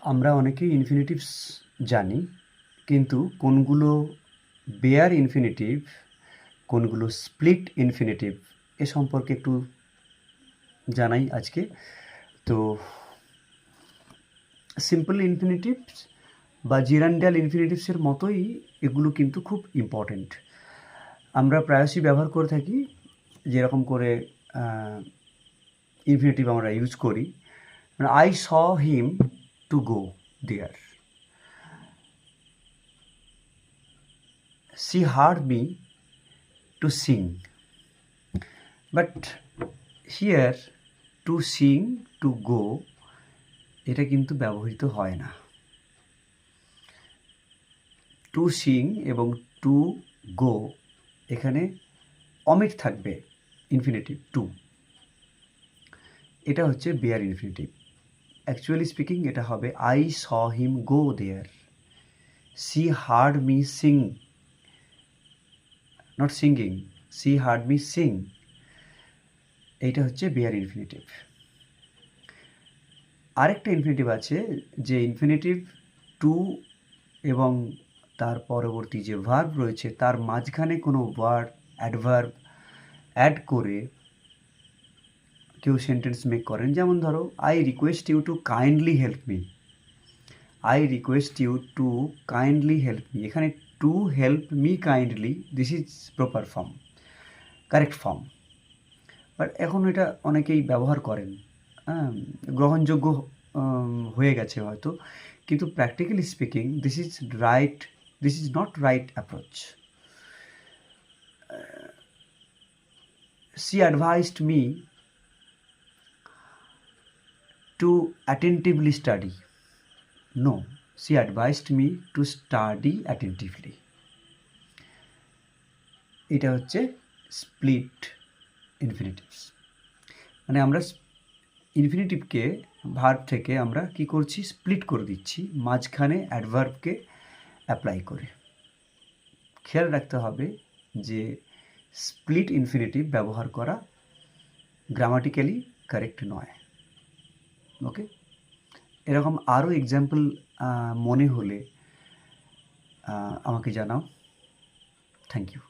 আমরা অনেকেই ইনফিনিটিভস জানি, কিন্তু কোনগুলো বেয়ার ইনফিনিটিভ, কোনগুলো স্প্লিট ইনফিনিটিভ এ সম্পর্কে একটু জানাই আজকে। তো সিম্পল ইনফিনিটিভস বা জিরান্ডিয়াল ইনফিনিটিভসের মতোই এগুলো কিন্তু খুব ইম্পর্ট্যান্ট। আমরা প্রায়শই ব্যবহার করে থাকি, যেরকম করে ইনফিনিটিভ আমরা ইউজ করি, I saw him to go there, she heard me to sing. But here to sing, to go এটা কিন্তু ব্যবহৃত হয় না। টু সিং এবং টু গো এখানে অমিট থাকবে ইনফিনিটিভ টু। এটা হচ্ছে বেয়ার ইনফিনিটিভ। অ্যাকচুয়ালি স্পিকিং এটা হবে I saw him go there, she heard me sing, not singing, she heard me sing. এইটা হচ্ছে বেয়ার ইনফিনিটিভ। আরেকটা ইনফিনিটিভ আছে, যে ইনফিনিটিভ টু এবং তার পরবর্তী যে ভার্ব রয়েছে তার মাঝখানে কোনো ওয়ার্ড অ্যাডভার্ব অ্যাড করে কেউ সেন্টেন্স মেক করেন। যেমন ধরো, I request you to kindly help me, I request you to kindly help me. এখানে to help me kindly, this is proper form, correct form. But এখন এটা অনেকেই ব্যবহার করেন, গ্রহণযোগ্য হয়ে গেছে হয়তো, কিন্তু practically speaking this is not right approach. she advised me to attentively study. No, she advised me to study attentively. এটা হচ্ছে স্প্লিট ইনফিনিটিভস। মানে আমরা ইনফিনিটিভকে ভার্ব থেকে আমরা কি করছি, স্প্লিট করে দিচ্ছি মাঝখানে অ্যাডভার্বকে অ্যাপ্লাই করে। খেয়াল রাখতে হবে যে স্প্লিট ইনফিনিটিভ ব্যবহার করা গ্রামাটিক্যালি কারেক্ট নয়। ওকে, এরকম আরও এক্সাম্পল মনে হলে আমাকে জানাও। Thank you.